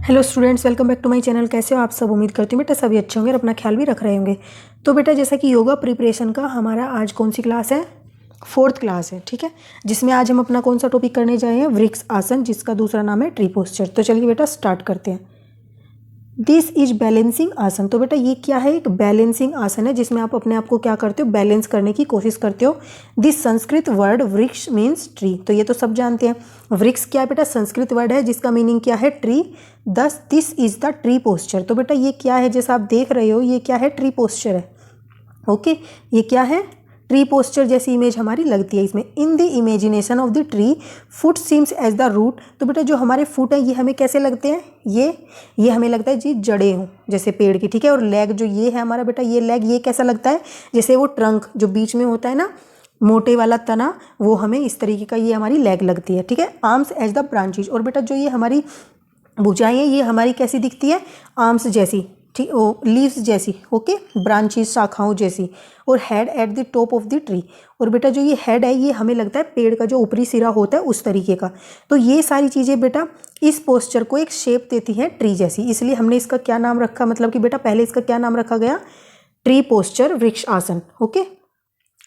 Hello students, welcome back to my channel. कैसे हो आप सब? उम्मीद करती हूँ बेटा सभी अच्छे होंगे और अपना ख्याल भी रख रहे होंगे। तो बेटा जैसा कि योगा प्रिपरेशन का हमारा आज कौन सी क्लास है? 4th क्लास है, ठीक है। जिसमें आज हम अपना कौन सा टॉपिक करने जाए हैं? वृक्ष आसन, जिसका दूसरा नाम है ट्री पोस्चर। तो चलिए बेटा स्टार्ट करते हैं। दिस इज बैलेंसिंग आसन। तो बेटा ये क्या है? एक बैलेंसिंग आसन है जिसमें आप अपने आप को क्या करते हो? बैलेंस करने की कोशिश करते हो। दिस संस्कृत वर्ड वृक्ष मीन्स ट्री। तो ये तो सब जानते हैं। वृक्ष क्या है बेटा? संस्कृत वर्ड है जिसका मीनिंग क्या है? ट्री। दस this is the tree posture. तो बेटा ये क्या है? जैसा आप देख रहे हो ये क्या है? ट्री पोस्चर है। ओके, ये क्या है? ट्री पोस्चर जैसी इमेज हमारी लगती है इसमें। In the imagination of the tree foot seems as the root. तो बेटा जो हमारे फुट है ये हमें कैसे लगते हैं? ये हमें लगता है जी जड़ें हों जैसे पेड़ की, ठीक है। और लेग जो ये है हमारा बेटा, ये लेग ये कैसा लगता है? जैसे वो ट्रंक जो बीच में होता है ना, मोटे वाला तना, वो हमें इस तरीके का ये हमारी लेग लगती है, ठीक है। Arms as the branches. और बेटा जो ये हमारी भुजाएं हैं ये हमारी कैसी दिखती है? आर्म्स जैसी, ठीक, ओ लीव्स जैसी, ओके, ब्रांचेस शाखाओं जैसी। और head at the top of the tree. और बेटा जो ये हेड है ये हमें लगता है पेड़ का जो ऊपरी सिरा होता है उस तरीके का। तो ये सारी चीज़ें बेटा इस पोस्चर को एक शेप देती हैं ट्री जैसी, इसलिए हमने इसका क्या नाम रखा? मतलब कि बेटा पहले इसका क्या नाम रखा गया? ट्री पोस्चर, वृक्ष आसन, ओके।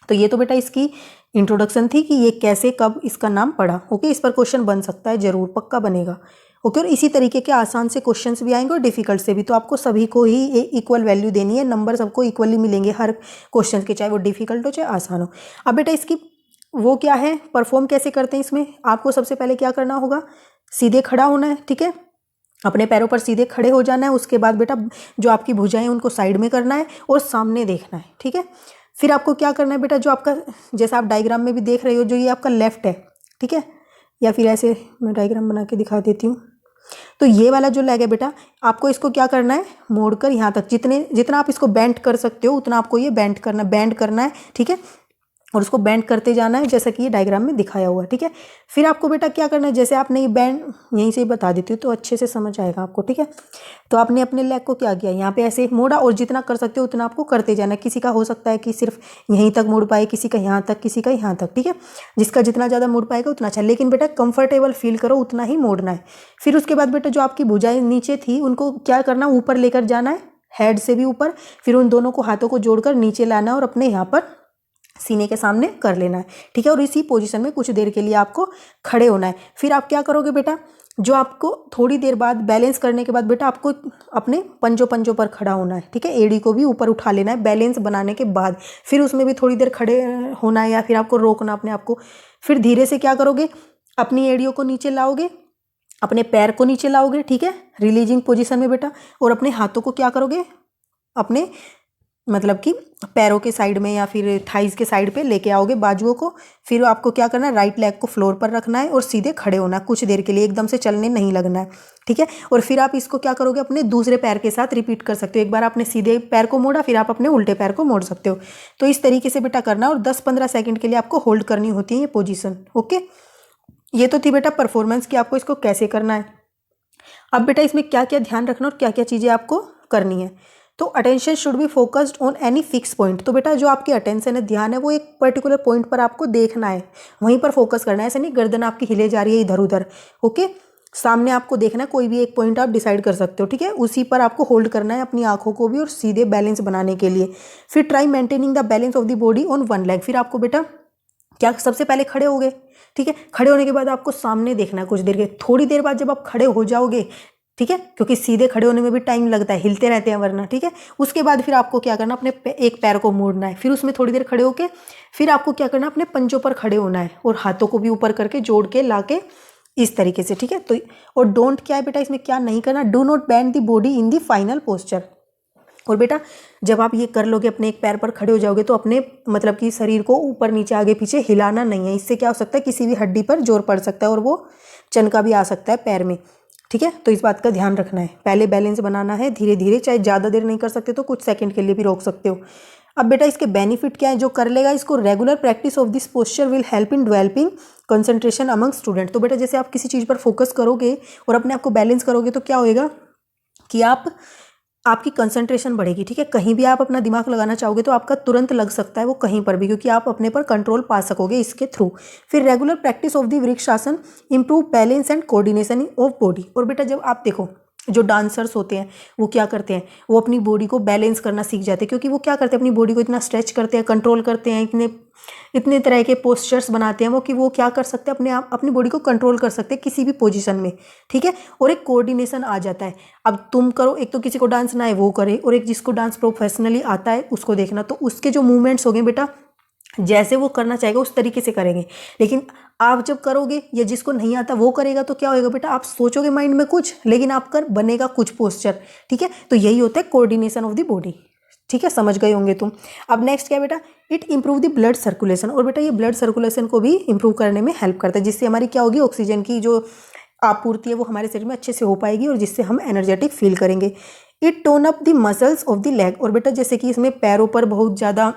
तो ये तो बेटा इसकी इंट्रोडक्शन थी कि ये कैसे कब इसका नाम पड़ा, ओके। इस पर क्वेश्चन बन सकता है, जरूर पक्का बनेगा, ओके। और इसी तरीके के आसान से क्वेश्चंस भी आएंगे और डिफिकल्ट से भी। तो आपको सभी को ही इक्वल वैल्यू देनी है, नंबर सबको इक्वली मिलेंगे हर क्वेश्चन के, चाहे वो डिफिकल्ट हो चाहे आसान हो। अब बेटा इसकी वो क्या है, परफॉर्म कैसे करते हैं इसमें? आपको सबसे पहले क्या करना होगा? सीधे खड़ा होना है, ठीक है। अपने पैरों पर सीधे खड़े हो जाना है। उसके बाद बेटा जो आपकी भुजाएं उनको साइड में करना है और सामने देखना है, ठीक है। फिर आपको क्या करना है बेटा? जो आपका, जैसा आप डायग्राम में भी देख रहे हो, जो ये आपका लेफ्ट है, ठीक है, या फिर ऐसे मैं डायग्राम बना के दिखा देती हूँ। तो ये वाला जो लेग है बेटा, आपको इसको क्या करना है? मोड़कर यहाँ तक, जितना आप इसको बेंड कर सकते हो उतना आपको ये बेंड करना है, ठीक है। और उसको बेंड करते जाना है जैसा कि ये डायग्राम में दिखाया हुआ है, ठीक है। फिर आपको बेटा क्या करना है? जैसे आपने ये बेंड यहीं से बता देती हूँ तो अच्छे से समझ आएगा आपको, ठीक है। तो आपने अपने लेग को क्या किया? यहाँ पे ऐसे मोड़ा और जितना कर सकते हो उतना आपको करते जाना है। किसी का हो सकता है कि सिर्फ यहीं तक मुड़ पाए, किसी का यहाँ तक, किसी का यहाँ तक, ठीक है। जिसका जितना ज़्यादा मुड़ पाएगा उतना अच्छा, लेकिन बेटा कंफर्टेबल फील करो उतना ही मोड़ना है। फिर उसके बाद बेटा जो आपकी भुजाएं नीचे थी उनको क्या करना? ऊपर लेकर जाना है, हेड से भी ऊपर। फिर उन दोनों को हाथों को जोड़कर नीचे लाना और अपने यहाँ पर सीने के सामने कर लेना है, ठीक है। और इसी पोजीशन में कुछ देर के लिए आपको खड़े होना है। फिर आप क्या करोगे बेटा? जो आपको थोड़ी देर बाद बैलेंस करने के बाद बेटा आपको अपने पंजों पर खड़ा होना है, ठीक है। एड़ी को भी ऊपर उठा लेना है बैलेंस बनाने के बाद। फिर उसमें भी थोड़ी देर खड़े होना है या फिर आपको रोकना अपने आप को। फिर धीरे से क्या करोगे? अपनी एड़ियों को नीचे लाओगे, अपने पैर को नीचे लाओगे, ठीक है, रिलीजिंग पोजीशन में बेटा। और अपने हाथों को क्या करोगे? अपने मतलब कि पैरों के साइड में या फिर थाइज के साइड पे लेके आओगे बाजुओं को। फिर आपको क्या करना है? राइट लेग को फ्लोर पर रखना है और सीधे खड़े होना है कुछ देर के लिए, एकदम से चलने नहीं लगना है, ठीक है। और फिर आप इसको क्या करोगे? अपने दूसरे पैर के साथ रिपीट कर सकते हो। एक बार आपने सीधे पैर को मोड़ा, फिर आप अपने उल्टे पैर को मोड़ सकते हो। तो इस तरीके से बेटा करना, और 10-15 सेकेंड के लिए आपको होल्ड करनी होती है ये पोजिशन, ओके। ये तो थी बेटा परफॉर्मेंस की आपको इसको कैसे करना है। अब बेटा इसमें क्या क्या ध्यान रखना और क्या क्या चीज़ें आपको करनी है। तो attention should be focused on any fix point. तो बेटा जो आपकी अटेंशन है, ध्यान है, वो एक पर्टिकुलर पॉइंट पर आपको देखना है, वहीं पर फोकस करना है। ऐसे नहीं गर्दन आपकी हिले जा रही है इधर उधर, ओके। सामने आपको देखना है, कोई भी एक पॉइंट आप डिसाइड कर सकते हो, ठीक है। उसी पर आपको होल्ड करना है अपनी आंखों को भी और सीधे बैलेंस बनाने के लिए। फिर try maintaining the balance of the body on one leg. फिर आपको बेटा क्या, सबसे पहले खड़े हो गए, ठीक है। खड़े होने के बाद आपको सामने देखना है कुछ देर के। थोड़ी देर बाद जब आप खड़े हो जाओगे, ठीक है, क्योंकि सीधे खड़े होने में भी टाइम लगता है, हिलते रहते हैं वरना, ठीक है। उसके बाद फिर आपको क्या करना? अपने एक पैर को मोड़ना है, फिर उसमें थोड़ी देर खड़े होके फिर आपको क्या करना? अपने पंजों पर खड़े होना है और हाथों को भी ऊपर करके जोड़ के ला के इस तरीके से, ठीक है। तो और डोंट क्या है बेटा इसमें क्या नहीं करना? Do not bend the body in the final posture. और बेटा जब आप ये कर लोगे, अपने एक पैर पर खड़े हो जाओगे, तो अपने मतलब कि शरीर को ऊपर नीचे आगे पीछे हिलाना नहीं है। इससे क्या हो सकता है? किसी भी हड्डी पर जोर पड़ सकता है और वो चनका भी आ सकता है पैर में, ठीक है। तो इस बात का ध्यान रखना है। पहले बैलेंस बनाना है धीरे धीरे, चाहे ज़्यादा देर नहीं कर सकते तो कुछ सेकंड के लिए भी रोक सकते हो। अब बेटा इसके बेनिफिट क्या है? जो कर लेगा इसको, regular practice of this posture will help in developing concentration among student. तो बेटा जैसे आप किसी चीज़ पर फोकस करोगे और अपने आप को बैलेंस करोगे तो क्या होएगा कि आपकी कंसंट्रेशन बढ़ेगी, ठीक है। कहीं भी आप अपना दिमाग लगाना चाहोगे तो आपका तुरंत लग सकता है वो कहीं पर भी, क्योंकि आप अपने पर कंट्रोल पा सकोगे इसके थ्रू। फिर regular practice of the vrikshasana improve balance and coordination of body. और बेटा जब आप देखो जो डांसर्स होते हैं वो क्या करते हैं, वो अपनी बॉडी को बैलेंस करना सीख जाते हैं, क्योंकि वो क्या करते हैं, अपनी बॉडी को इतना स्ट्रेच करते हैं, कंट्रोल करते हैं, इतने इतने तरह के पोस्चर्स बनाते हैं वो कि वो क्या कर सकते हैं, अपने आप अपनी बॉडी को कंट्रोल कर सकते हैं किसी भी पोजीशन में, ठीक है। और एक कोऑर्डिनेशन आ जाता है। अब तुम करो, एक तो किसी को डांस ना है वो करे, और एक जिसको डांस प्रोफेशनली आता है उसको देखना, तो उसके जो मूवमेंट्स होंगे बेटा जैसे वो करना चाहेगा उस तरीके से करेंगे। लेकिन आप जब करोगे या जिसको नहीं आता वो करेगा तो क्या होगा बेटा, आप सोचोगे माइंड में कुछ लेकिन आपका बनेगा कुछ पोस्चर, ठीक है। तो यही होता है कोऑर्डिनेशन ऑफ द बॉडी, ठीक है, समझ गए होंगे तुम। अब नेक्स्ट क्या है बेटा, it improve the blood circulation. और बेटा ये ब्लड सर्कुलेशन को भी इम्प्रूव करने में हेल्प करता है, जिससे हमारी क्या होगी, ऑक्सीजन की जो आपूर्ति है वो हमारे शरीर में अच्छे से हो पाएगी और जिससे हम एनर्जेटिक फील करेंगे। It tone up the muscles of the leg. और बेटा जैसे कि इसमें पैरों पर बहुत ज़्यादा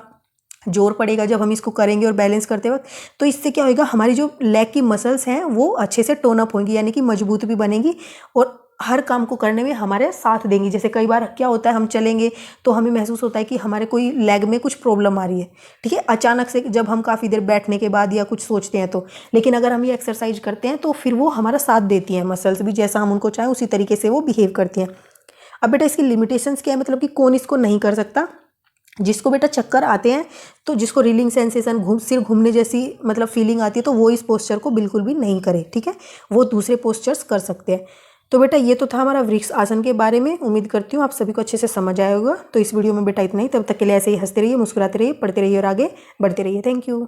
जोर पड़ेगा जब हम इसको करेंगे और बैलेंस करते वक्त, तो इससे क्या होगा, हमारी जो लेग की मसल्स हैं वो अच्छे से टोन अप होंगी, यानी कि मजबूत भी बनेंगी और हर काम को करने में हमारे साथ देंगी। जैसे कई बार क्या होता है, हम चलेंगे तो हमें महसूस होता है कि हमारे कोई लेग में कुछ प्रॉब्लम आ रही है, ठीक है, अचानक से जब हम काफ़ी देर बैठने के बाद या कुछ सोचते हैं तो। लेकिन अगर हम ये एक्सरसाइज करते हैं तो फिर वो हमारा साथ देती हैं, मसल्स भी जैसा हम उनको चाहें उसी तरीके से वो बिहेव करती हैं। अब बेटा इसकी लिमिटेशंस क्या है, मतलब कि कौन इसको नहीं कर सकता, जिसको बेटा चक्कर आते हैं, तो जिसको रीलिंग सेंसेशन सिर घूमने जैसी मतलब फीलिंग आती है, तो वो इस पोस्चर को बिल्कुल भी नहीं करे, ठीक है, वो दूसरे पोस्चर्स कर सकते हैं। तो बेटा ये तो था हमारा वृक्ष आसन के बारे में। उम्मीद करती हूँ आप सभी को अच्छे से समझ आया होगा। तो इस वीडियो में बेटा इतना ही, तब तक के लिए ऐसे ही हंसते रहिए, मुस्कुराते रहिए, पढ़ते रहिए और आगे बढ़ते रहिए। Thank you.